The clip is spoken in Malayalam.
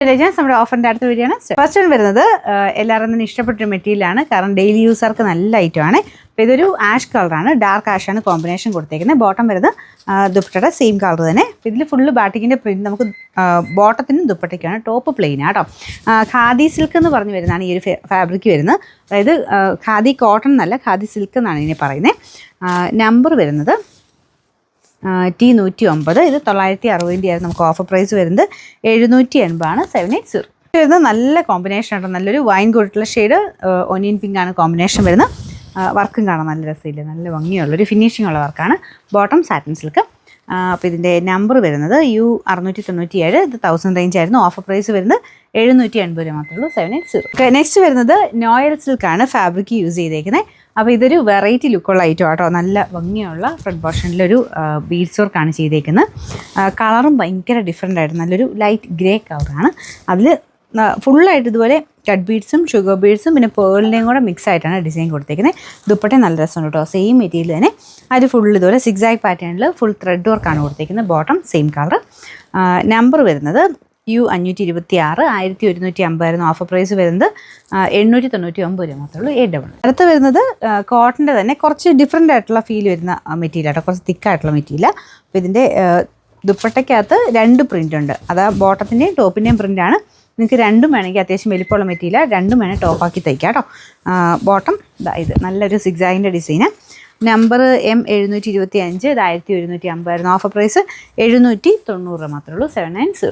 നമ്മുടെ ഓഫറിൻ്റെ അടുത്ത വീഡിയോ ആണ്. ഫസ്റ്റ് വൺ വരുന്നത് എല്ലാവരും തന്നെ ഇഷ്ടപ്പെട്ടൊരു മെറ്റീരിയലാണ്, കാരണം ഡെയിലി യൂസർക്ക് നല്ല ഐറ്റമാണ്. അപ്പോൾ ഇതൊരു ആഷ് കളറാണ്, ഡാർക്ക് ആഷാണ് കോമ്പിനേഷൻ കൊടുത്തേക്കുന്നത്. ബോട്ടം വരുന്നത് ദുപ്പട്ടയുടെ സെയിം കളർ തന്നെ. ഇതിൽ ഫുള്ള് ബാട്ടിക്കിൻ്റെ പ്രിൻറ്റ് നമുക്ക് ബോട്ടത്തിനും ദുപ്പട്ടയ്ക്കാണ്. ടോപ്പ് പ്ലെയിൻ ആട്ടോ. ഖാദി സിൽക്ക് എന്ന് പറഞ്ഞു വരുന്നതാണ് ഈ ഒരു ഫാബ്രിക് വരുന്നത്. അതായത് ഖാദി കോട്ടൺ എന്നല്ല, ഖാദി സിൽക്ക് എന്നാണ് ഇതിനെ പറയുന്നത്. നമ്പർ വരുന്നത് T109. ഇത് 960 ആയിരുന്നു. നമുക്ക് ഓഫർ പ്രൈസ് വരുന്നത് 780 780. വരുന്നത് നല്ല കോമ്പിനേഷൻ ആട്ടോ. നല്ലൊരു വൈൻ കൊടുത്തുള്ള ഷെയ്ഡ് ഒനിയൻ പിങ്ക് ആണ് കോമ്പിനേഷൻ വരുന്നത്. വർക്കും കാണാൻ നല്ല രസമില്ല, നല്ല ഭംഗിയുള്ളൊരു ഫിനിഷിംഗ് ഉള്ള വർക്കാണ്. Bottom satin silk. അപ്പോൾ ഇതിൻ്റെ നമ്പർ വരുന്നത് U697. ഇത് 1000 റേഞ്ച് ആയിരുന്നു. ഓഫർ പ്രൈസ് വരുന്നത് 780 മാത്രമേ ഉള്ളൂ, 780. നെക്സ്റ്റ് വരുന്നത് നോയൽ സിൽക്കാണ് ഫാബ്രിക് യൂസ് ചെയ്തേക്കുന്നത്. അപ്പോൾ ഇതൊരു വെറൈറ്റി ലുക്കുള്ള ഐറ്റം ആട്ടോ. നല്ല ഭംഗിയുള്ള ഫ്രണ്ട് പോർഷനിലൊരു ബീഡ്സ് വർക്കാണ് ചെയ്തേക്കുന്നത്. കളറും ഭയങ്കര ഡിഫറെൻ്റ് ആയിട്ട് നല്ലൊരു ലൈറ്റ് ഗ്രേ കളറാണ്. അതിൽ ഫുള്ളായിട്ട് ഇതുപോലെ കട്ട് ബീഡ്സും ഷുഗർ ബീഡ്സും പിന്നെ പേളിൻ്റെയും കൂടെ മിക്സ് ആയിട്ടാണ് ഡിസൈൻ കൊടുത്തേക്കുന്നത്. ദുപ്പട്ട നല്ല രസമുണ്ട് കേട്ടോ. സെയിം മെറ്റീരിയൽ തന്നെ അത് ഫുൾ ഇതുപോലെ സിക്സാക് പാറ്റേണിൽ ഫുൾ ത്രെഡ് വർക്കാണ് കൊടുത്തേക്കുന്നത്. Bottom same colour. നമ്പർ വരുന്നത് U526. 1150 ആയിരുന്നു. ഓഫർ പ്രൈസ് വരുന്നത് 899 മാത്രമേ ഉള്ളൂ, 8 അടുത്ത് വരുന്നത് കോട്ടൻ്റെ തന്നെ കുറച്ച് ഡിഫറെൻ്റ് ആയിട്ടുള്ള ഫീൽ വരുന്ന മെറ്റീരിയൽ ആട്ടോ. കുറച്ച് തിക്കായിട്ടുള്ള മെറ്റീരിയൽ. അപ്പോൾ ഇതിൻ്റെ ദുപ്പട്ടയ്ക്കകത്ത് 2 പ്രിൻ്റ് ഉണ്ട്. അത് ബോട്ടത്തിൻ്റെയും ടോപ്പിൻ്റെയും പ്രിൻ്റാണ്. നിങ്ങൾക്ക് രണ്ടും വേണമെങ്കിൽ അത്യാവശ്യം വലിപ്പമുള്ള മെറ്റീരിയൽ രണ്ടും വേണേൽ ടോപ്പാക്കി തയ്ക്കാം കേട്ടോ. ബോട്ടം ഇത് നല്ലൊരു സിക്സാഗിൻ്റെ ഡിസൈന്. Number M725. ഇത് 1150 ആയിരുന്നു. ഓഫർ പ്രൈസ് 790 മാത്രമേ ഉള്ളൂ, 790.